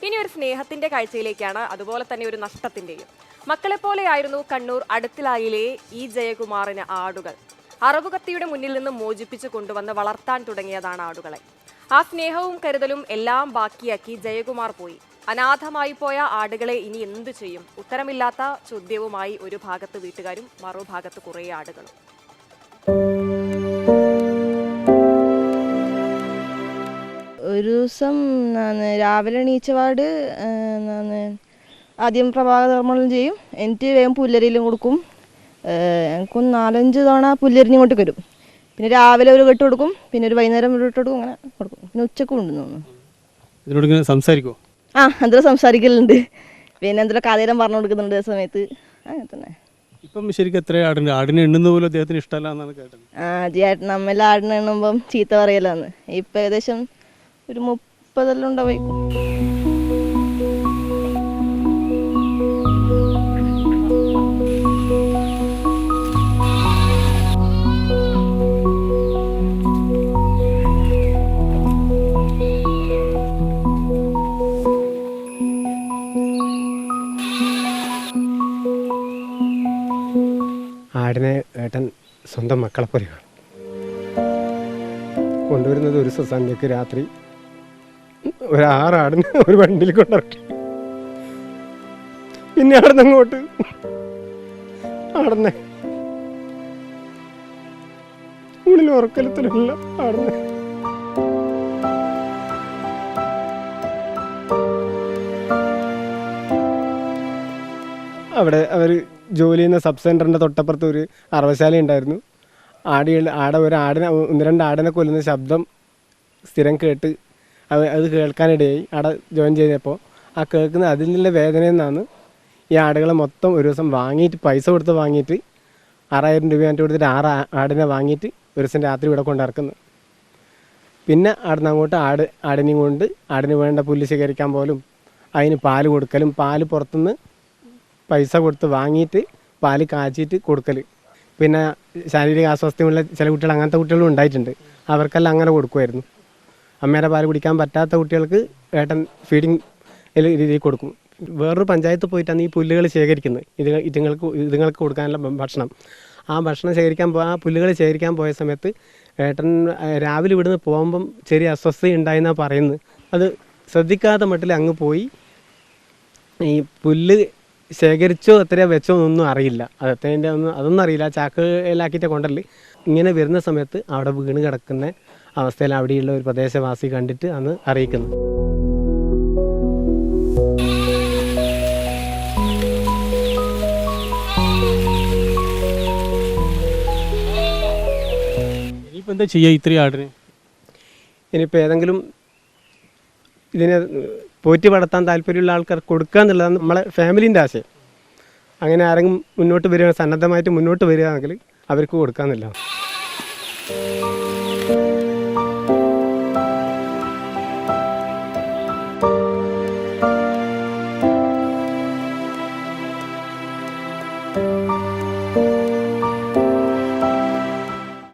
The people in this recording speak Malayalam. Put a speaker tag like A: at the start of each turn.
A: ഇനി ഒരു സ്നേഹത്തിന്റെ കാഴ്ചയിലേക്കാണ്, അതുപോലെ തന്നെ ഒരു നഷ്ടത്തിന്റെയും. മക്കളെപ്പോലെയായിരുന്നു കണ്ണൂർ അടുത്തിലായിലെ ഇ ജയകുമാറിന് ആടുകൾ. അറവുകത്തിയുടെ മുന്നിൽ നിന്ന് മോചിപ്പിച്ചു കൊണ്ടുവന്ന് വളർത്താൻ തുടങ്ങിയതാണ് ആടുകളെ. ആ സ്നേഹവും കരുതലും എല്ലാം ബാക്കിയാക്കി ജയകുമാർ പോയി. അനാഥമായി പോയ ആടുകളെ ഇനി എന്തു ചെയ്യും? ഉത്തരമില്ലാത്ത ചോദ്യവുമായി ഒരു ഭാഗത്ത് വീട്ടുകാരും മറുഭാഗത്ത് കുറേ ആടുകളും.
B: ഒരു ദിവസം രാവിലെ എണീച്ചപാട് ആദ്യം പ്രഭാതകർമ്മം ചെയ്യും. എന്നിട്ട് വേഗം പുല്ലരിയിലും കൊടുക്കും. എനിക്കൊന്ന് 4-5 തവണ പുല്ലരിഞ്ഞ് ഇങ്ങോട്ട് വരും. പിന്നെ രാവിലെ ഒരു കെട്ട് കൊടുക്കും, പിന്നെ ഒരു വൈകുന്നേരം ഒരു കെട്ട് കൊടുക്കും, അങ്ങനെ കൊടുക്കും. പിന്നെ ഉച്ചക്കും ഉണ്ടെന്ന് തോന്നുന്നു.
C: സംസാരിക്കുമോ?
B: എന്തെങ്കിലും സംസാരിക്കലുണ്ട്. പിന്നെ എന്തെങ്കിലും കഥയിലും പറഞ്ഞു കൊടുക്കുന്നുണ്ട് ആ സമയത്ത്. അങ്ങനെ തന്നെ. ഇപ്പം
C: ശരിക്കും എത്ര ആടുണ്ട്? ആടിനെ എണ്ണുന്ന പോലും അദ്ദേഹത്തിന് ഇഷ്ടമല്ല എന്നാണ് കേട്ടത്.
B: ആദ്യമായിട്ട് നമ്മളെല്ലാം ആടിനെ എണ്ണുമ്പം ചീത്ത പറയലാന്ന്. ഇപ്പം ഏകദേശം ഒരു 30 ഉണ്ടാവും.
D: ആടിനെ ഏട്ടൻ സ്വന്തം മക്കളെ പോലെയാണ് കൊണ്ടുവരുന്നത്. ഒരു സന്ധ്യക്ക് രാത്രി ഒരു 6 ആടിനെ ഒരു വണ്ടിയിൽ കൊണ്ടിറക്കി. പിന്നെ ആടുന്ന് അങ്ങോട്ട് ആടുന്നെ ഉള്ളിൽ ഉറക്കലത്തിലല്ല ആടുന്നെ. അവിടെ അവർ ജോലി ചെയ്യുന്ന സബ് സെൻറ്ററിൻ്റെ തൊട്ടപ്പുറത്ത് ഒരു അറവശാല ഉണ്ടായിരുന്നു. ഒരു ആടിനെ 1-2 ആടിനെ കൊല്ലുന്ന ശബ്ദം സ്ഥിരം കേട്ട് അത് കേൾക്കാനിടയായി. അവിടെ ജോയിൻ ചെയ്തപ്പോൾ ആ കേൾക്കുന്ന അതിൽ നിന്നുള്ള വേദനയിൽ നിന്നാണ് ഈ ആടുകളെ മൊത്തം ഒരു ദിവസം വാങ്ങിയിട്ട്, പൈസ കൊടുത്ത് വാങ്ങിയിട്ട് 6000 രൂപ ആയിട്ട് കൊടുത്തിട്ട് 6 ആടിനെ വാങ്ങിയിട്ട് ഒരു ദിവസം രാത്രി ഇവിടെ കൊണ്ടിറക്കുന്നത്. പിന്നെ അവിടുന്ന് അങ്ങോട്ട് ആടിനെയും കൊണ്ട് ആടിന് വേണ്ട പുല്ല് ശേഖരിക്കാൻ പോലും, അതിന് പാല് കൊടുക്കലും, പാല് പുറത്തുനിന്ന് പൈസ കൊടുത്ത് വാങ്ങിയിട്ട് പാല് കാച്ചിട്ട് കൊടുക്കൽ. പിന്നെ ശാരീരിക അസ്വസ്ഥമുള്ള ചില കുട്ടികൾ, അങ്ങനത്തെ കുട്ടികളും ഉണ്ടായിട്ടുണ്ട്. അവർക്കെല്ലാം അങ്ങനെ കൊടുക്കുമായിരുന്നു. അമ്മയുടെ പാല് കുടിക്കാൻ പറ്റാത്ത കുട്ടികൾക്ക് ഏട്ടൻ ഫീഡിങ് രീതിയിൽ കൊടുക്കും. വേറൊരു പഞ്ചായത്ത് പോയിട്ടാണ് ഈ പുല്ലുകൾ ശേഖരിക്കുന്നത്. ഇതുങ്ങൾക്ക് കൊടുക്കാനുള്ള ഭക്ഷണം. ആ ഭക്ഷണം ആ പുല്ലുകൾ ശേഖരിക്കാൻ പോയ സമയത്ത് ഏട്ടൻ രാവിലെ ഇവിടുന്ന് പോകുമ്പം ചെറിയ അസ്വസ്ഥത ഉണ്ടായെന്നാണ് പറയുന്നത്. അത് ശ്രദ്ധിക്കാത്ത മട്ടിൽ അങ്ങ് പോയി ഈ പുല്ല് ശേഖരിച്ചോ എത്രയോ വെച്ചോ ഒന്നും അറിയില്ല. അതൊന്നും അറിയില്ല. ചാക്കിലാക്കിയിട്ട് കൊണ്ടല്ലേ. ഇങ്ങനെ വരുന്ന സമയത്ത് അവിടെ വീണ് കിടക്കുന്ന അവസ്ഥയിൽ അവിടെയുള്ള ഒരു പ്രദേശവാസി കണ്ടിട്ട് അന്ന് അറിയിക്കുന്നത്.
C: ഇനിയിപ്പോൾ എന്താ ചെയ്യുക ഇത്രയും ആടിന്?
D: ഇനിയിപ്പോൾ ഏതെങ്കിലും ഇതിനെ പോറ്റി വളർത്താൻ താല്പര്യമുള്ള ആൾക്കാർ കൊടുക്കുക എന്നുള്ളതാണ് നമ്മളെ ഫാമിലീൻ്റെ ആശയം. അങ്ങനെ ആരെങ്കിലും മുന്നോട്ട് വരിക, സന്നദ്ധമായിട്ട് മുന്നോട്ട് വരികയാണെങ്കിൽ അവർക്ക് കൊടുക്കാമെന്നില്ല.